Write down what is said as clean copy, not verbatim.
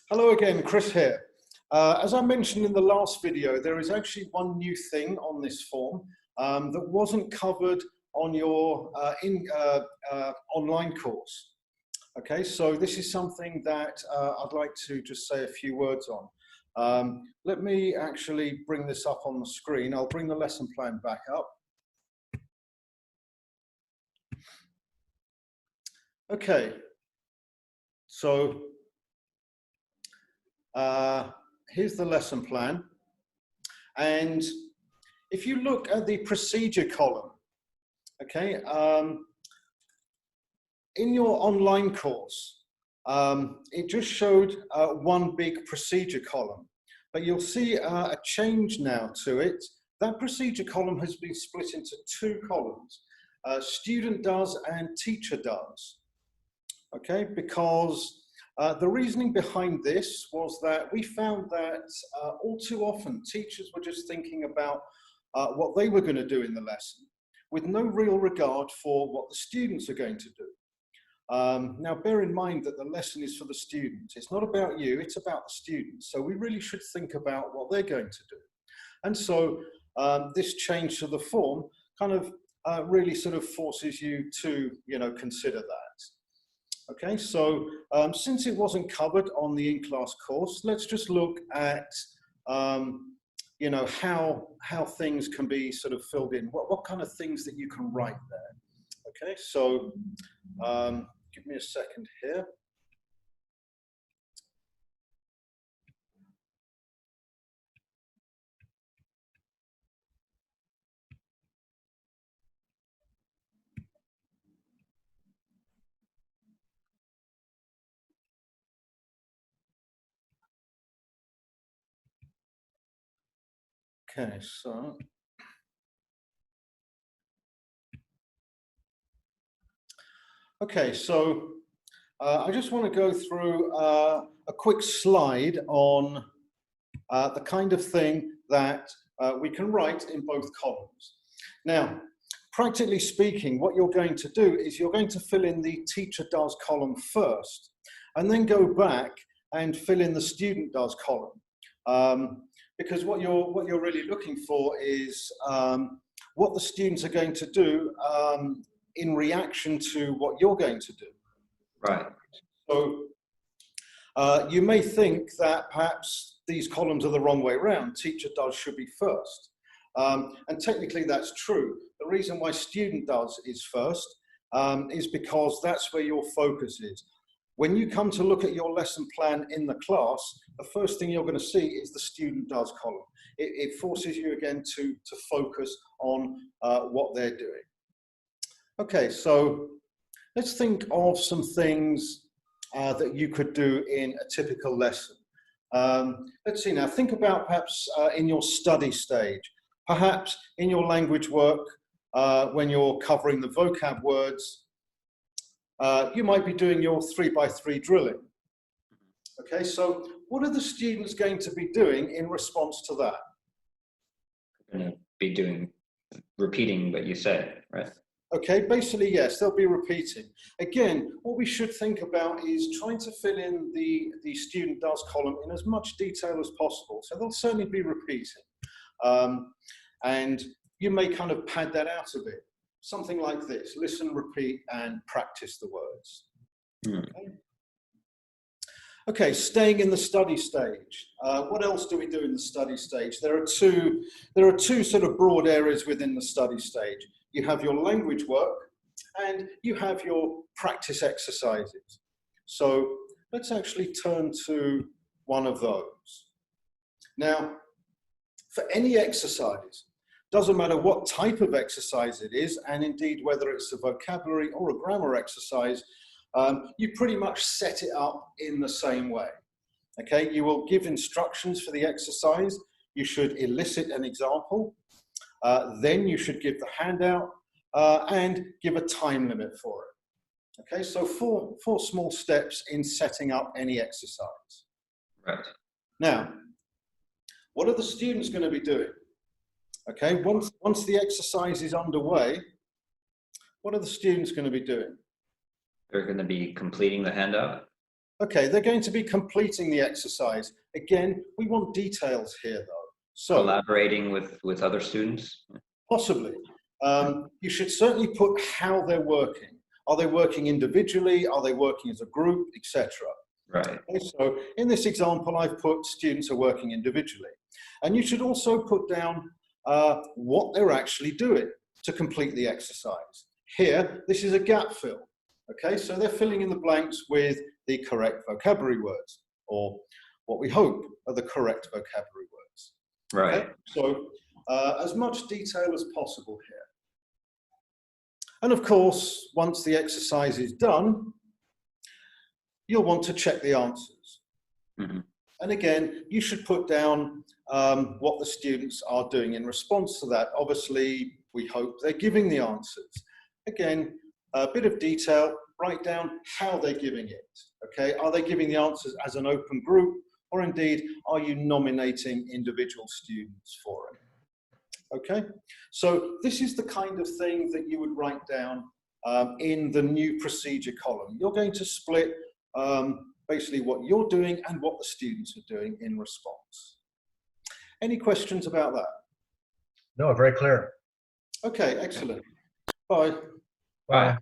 Hello again, Chris here. As I mentioned in the last video, there is actually one new thing on this form that wasn't covered on your online course. Okay, so this is something that I'd like to just say a few words on. Let me actually bring this up on the screen. I'll bring the lesson plan back up. Okay, so here's the lesson plan. And if you look at the procedure column, okay, in your online course, it just showed one big procedure column, but you'll see a change now to it. That procedure column has been split into two columns, student does and teacher does, okay, because the reasoning behind this was that we found that all too often teachers were just thinking about what they were going to do in the lesson with no real regard for what the students are going to do. Now bear in mind that the lesson is for the student. It's not about you, it's about the students. So we really should think about what they're going to do. And so this change to the form kind of really sort of forces you to, consider that. Okay, so since it wasn't covered on the in-class course, let's just look at, how things can be sort of filled in. What kind of things that you can write there. Okay, so give me a second here. Okay, so I just want to go through a quick slide on the kind of thing that we can write in both columns. Now, practically speaking, what you're going to do is you're going to fill in the teacher does column first, and then go back and fill in the student does column. Because what you're really looking for is what the students are going to do in reaction to what you're going to do. Right. So you may think that perhaps these columns are the wrong way around. Teacher does should be first. And technically that's true. The reason why student does is first is because that's where your focus is. When you come to look at your lesson plan in the class, the first thing you're going to see is the student does column. It forces you again to focus on what they're doing. Okay, so let's think of some things that you could do in a typical lesson. Let's see now, think about perhaps in your study stage, perhaps in your language work, when you're covering the vocab words, you might be doing your 3x3 drilling. Okay, so what are the students going to be doing in response to that? They're going to be repeating what you said, right? Okay, basically, yes, they'll be repeating. Again, what we should think about is trying to fill in the student does column in as much detail as possible. So they'll certainly be repeating. And you may kind of pad that out a bit. Something like this: listen, repeat, and practice the words. Okay. Okay, staying in the study stage. What else do we do in the study stage? There are two sort of broad areas within the study stage. You have your language work and you have your practice exercises. So let's actually turn to one of those. Now, for any exercise, doesn't matter what type of exercise it is, and indeed whether it's a vocabulary or a grammar exercise, you pretty much set it up in the same way. Okay, you will give instructions for the exercise. You should elicit an example. Then you should give the handout and give a time limit for it. Okay, so four small steps in setting up any exercise. Right. Now, what are the students going to be doing? Okay, once the exercise is underway, what are the students going to be doing? They're going to be completing the handout. Okay, they're going to be completing the exercise. Again, we want details here though. So collaborating with other students. possibly. You should certainly put how they're working. Are they working individually? Are they working as a group, etc.? Right. Okay, so in this example, I've put students are working individually. And you should also put down what they're actually doing to complete the exercise. Here, this is a gap fill. Okay, so they're filling in the blanks with the correct vocabulary words, or what we hope are the correct vocabulary words. Right. Okay? So as much detail as possible here. And of course, once the exercise is done, you'll want to check the answers. Mm-hmm. And again, you should put down what the students are doing in response to that. Obviously, we hope they're giving the answers. Again, a bit of detail, write down how they're giving it. Okay, are they giving the answers as an open group, or indeed, are you nominating individual students for it? Okay, so this is the kind of thing that you would write down in the new procedure column. You're going to split basically what you're doing and what the students are doing in response. Any questions about that? No, very clear. Okay, excellent. Bye. Bye.